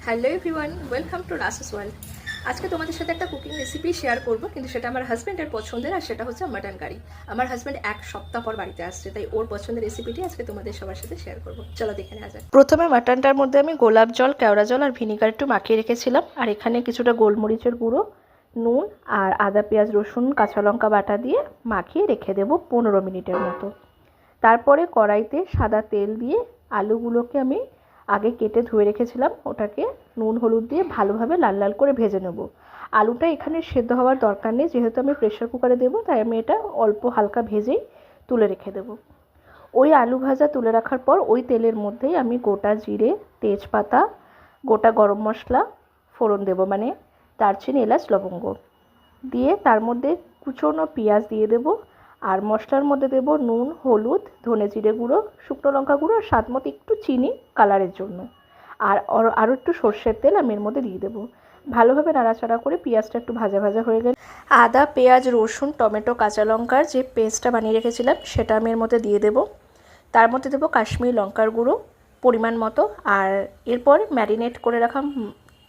Hello everyone, welcome to Rasus world. আজকে তোমাদের সাথে একটা কুকিং রেসিপি শেয়ার করব, কিন্তু সেটা আমার হাজব্যান্ডের পছন্দের, আর সেটা হচ্ছে মাটন কারি। আমার হাজব্যান্ড এক সপ্তাহ পর বাড়িতে আসছে, তাই ওর পছন্দের রেসিপিটি আজকে তোমাদের সবার সাথে শেয়ার করব। চলো দেখে নেওয়া যাক। প্রথমে মাটনটার মধ্যে আমি গোলাপ জল, কেওড়া জল আর ভিনিগার একটু মাখিয়ে রেখেছিলাম, আর এখানে কিছুটা গোলমরিচের গুঁড়ো, নুন আর আদা পেঁয়াজ রসুন কাঁচা লঙ্কা বাটা দিয়ে মাখিয়ে রেখে দেবো 15 মিনিটের মতো। তারপরে কড়াইতে সাদা তেল দিয়ে আলুগুলোকে আমি আগে কেটে ধুয়ে রেখেছিলাম, ওটাকে নুন হলুদ দিয়ে ভালোভাবে লাল লাল করে ভেজে নেব। আলুটা এখানে সেদ্ধ হওয়ার দরকার নেই, যেহেতু আমি প্রেশার কুকারে দেবো, তাই আমি এটা অল্প হালকা ভেজেই তুলে রেখে দেবো। ওই আলু ভাজা তুলে রাখার পর ওই তেলের মধ্যেই আমি গোটা জিরে, তেজপাতা, গোটা গরম মশলা ফোড়ন দেবো, মানে দারচিনি, এলাচ, লবঙ্গ দিয়ে তার মধ্যে কুচনো পেঁয়াজ দিয়ে দেবো। আর মশলার মধ্যে দেবো নুন, হলুদ, ধনে জিরে গুঁড়ো, শুকনো লঙ্কা গুঁড়ো আর স্বাদ মতো একটু চিনি কালারের জন্য। আর আরও একটু সর্ষের তেল আমি এর মধ্যে দিয়ে দেবো। ভালোভাবে নাড়াচাড়া করে পেঁয়াজটা একটু ভাজা ভাজা হয়ে গেলে আদা পেঁয়াজ রসুন টমেটো কাঁচা লঙ্কার যে পেস্টটা বানিয়ে রেখেছিলাম সেটা আমি এর মধ্যে দিয়ে দেবো। তার মধ্যে দেবো কাশ্মীরি লঙ্কার গুঁড়ো পরিমাণ মতো, আর এরপর ম্যারিনেট করে রাখা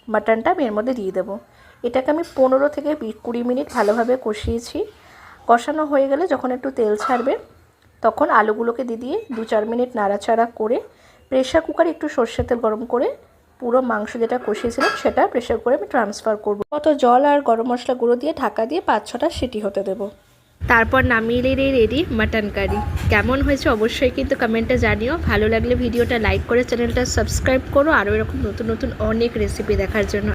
মাটনটা আমি এর মধ্যে দিয়ে দেবো। এটাকে আমি 15 থেকে 20 মিনিট ভালোভাবে কষিয়েছি। কষানো হয়ে গেলে যখন একটু তেল ছাড়বে, তখন আলুগুলোকে দিয়ে 2-4 মিনিট নাড়াচাড়া করে প্রেশার কুকারে একটু সর্ষের তেল গরম করে পুরো মাংস যেটা কষিয়েছিলাম সেটা প্রেশার কুকারে আমি ট্রান্সফার করব। কত জল আর গরম মশলা গুঁড়ো দিয়ে ঢাকা দিয়ে 5-6টা সিটি হতে দেবো। তারপর নামিয়ে রেডি মাটন কারি। কেমন হয়েছে অবশ্যই কিন্তু কমেন্টে জানিও। ভালো লাগলে ভিডিওটা লাইক করে চ্যানেলটা সাবস্ক্রাইব করো, আরও এরকম নতুন নতুন অনেক রেসিপি দেখার জন্য।